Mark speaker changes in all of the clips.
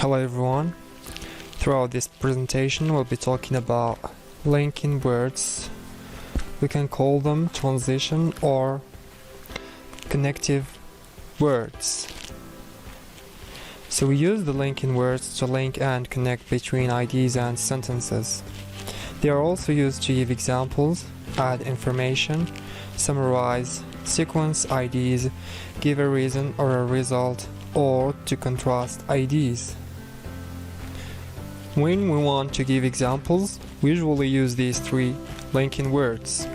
Speaker 1: Hello everyone. Throughout this presentation we'll be talking about linking words. We can call them transition or connective words. So we use the linking words to link and connect between ideas and sentences. They are also used to give examples, add information, summarize, sequence ideas, give a reason or a result, or to contrast ideas. When we want to give examples, we usually use these three linking words.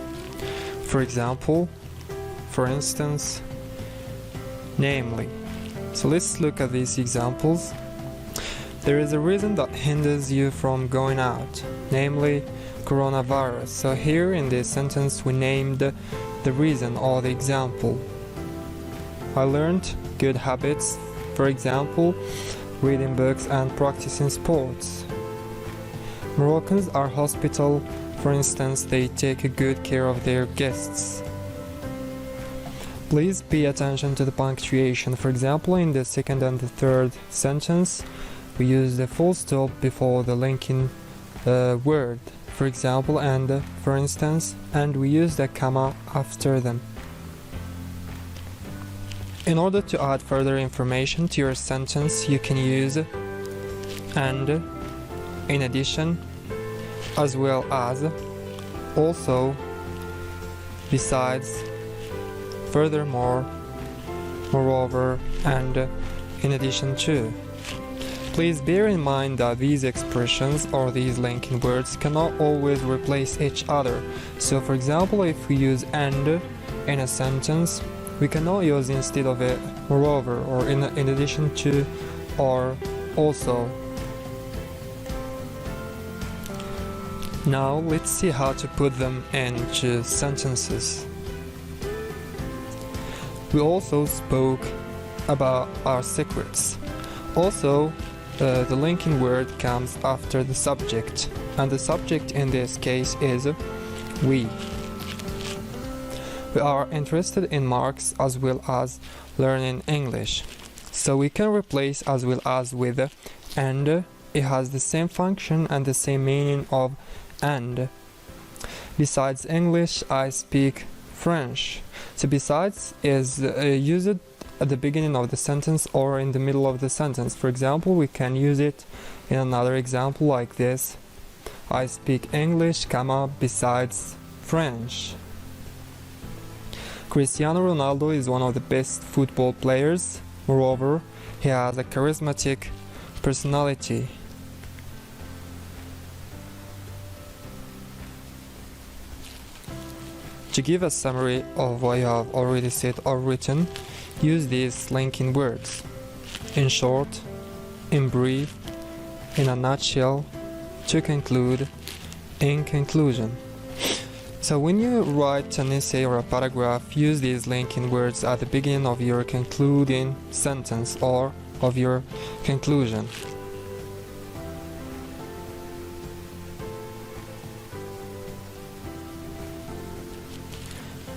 Speaker 1: For example, for instance, namely. So let's look at these examples. There is a reason that hinders you from going out, namely coronavirus. So here in this sentence we named the reason or the example. I learned good habits, for example, reading books and practicing sports. Moroccans are hospitable, for instance, they take good care of their guests. Please pay attention to the punctuation. For example, in the second and the third sentence, we use the full stop before the linking word, for example, and for instance, and we use the comma after them. In order to add further information to your sentence, you can use and, in addition, as well as, also, besides, furthermore, moreover, and in addition to. Please bear in mind that these expressions or these linking words cannot always replace each other. So for example, if we use and in a sentence, we cannot use instead of it moreover or in addition to or also. Now let's see how to put them into sentences. We also spoke about our secrets. Also, the linking word comes after the subject, and the subject in this case is we. We are interested in marks as well as learning English. So we can replace as well as with and. It has the same function and the same meaning of and. Besides English, I speak French. So besides is used at the beginning of the sentence or in the middle of the sentence. For example, we can use it in another example like this. I speak English, comma, besides French. Cristiano Ronaldo is one of the best football players. Moreover, he has a charismatic personality. To give a summary of what you have already said or written, use these linking words. In short, in brief, in a nutshell, to conclude, in conclusion. So when you write an essay or a paragraph, use these linking words at the beginning of your concluding sentence or of your conclusion.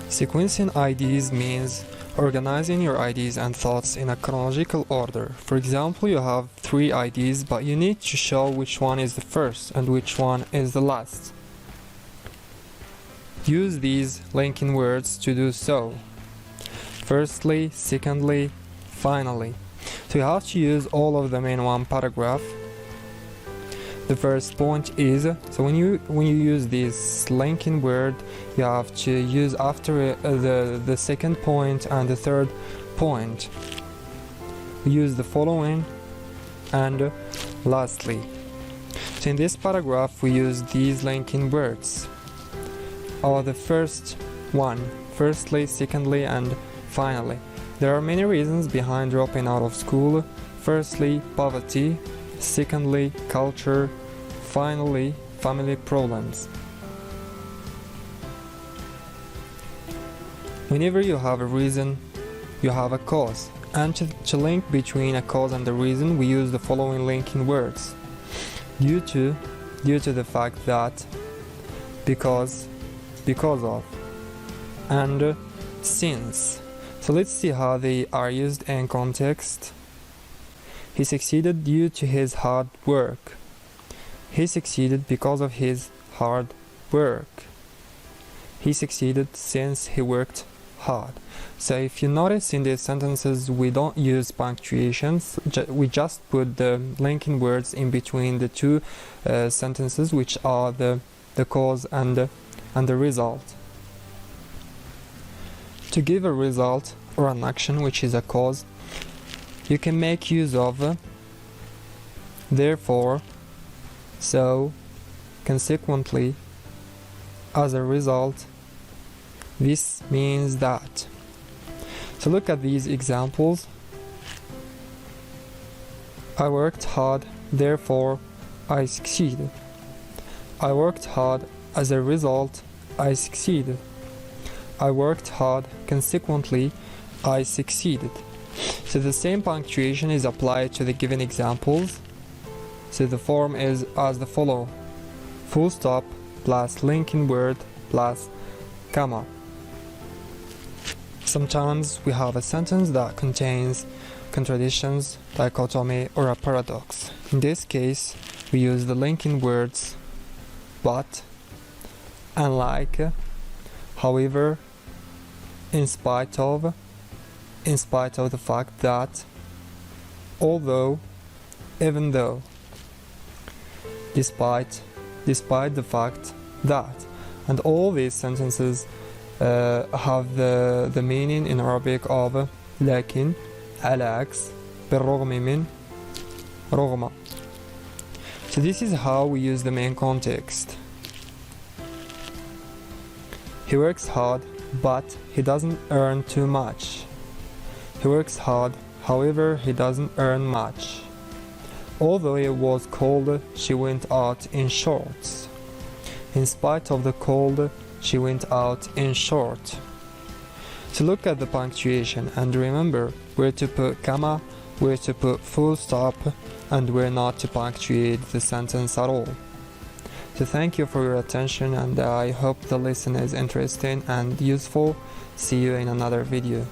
Speaker 1: Sequencing ideas means organizing your ideas and thoughts in a chronological order. For example, you have 3 ideas, but you need to show which one is the first and which one is the last. Use these linking words to do so. Firstly, secondly, finally. So you have to use all of them in one paragraph. The first point is, so when you use this linking word, you have to use after it, the second point and the third point. Use the following and lastly. So in this paragraph we use these linking words. Or the first one, firstly, secondly, and finally. There are many reasons behind dropping out of school. Firstly, poverty. Secondly, culture. Finally, family problems. Whenever you have a reason, you have a cause. And to link between a cause and the reason, we use the following linking words. Due to the fact that, because of, and since. So let's see how they are used in context. He succeeded due to his hard work. He succeeded because of his hard work. He succeeded since he worked hard. So if you notice in these sentences we don't use punctuations, we just put the linking words in between the two sentences, which are the cause and the result. To give a result or an action which is a cause, you can make use of therefore, so, consequently, as a result, this means that. So look at these examples. I worked hard, therefore I succeeded. I worked hard, as a result I succeeded. I worked hard, consequently I succeeded. So the same punctuation is applied to the given examples. So the form is as the follow: full stop plus linking word plus comma. Sometimes we have a sentence that contains contradictions, dichotomy, or a paradox. In this case, we use the linking words but, unlike, however, in spite of the fact that, although, even though, despite the fact that. And all these sentences have the meaning in Arabic of لكن, على عكس, بالرغم من, رغم. So this is how we use the main context. He works hard, but he doesn't earn too much. He works hard, however, he doesn't earn much. Although it was cold, she went out in shorts. In spite of the cold, she went out in short. So look at the punctuation and remember where to put comma, where to put full stop, and where not to punctuate the sentence at all. So thank you for your attention, and I hope the lesson is interesting and useful. See you in another video.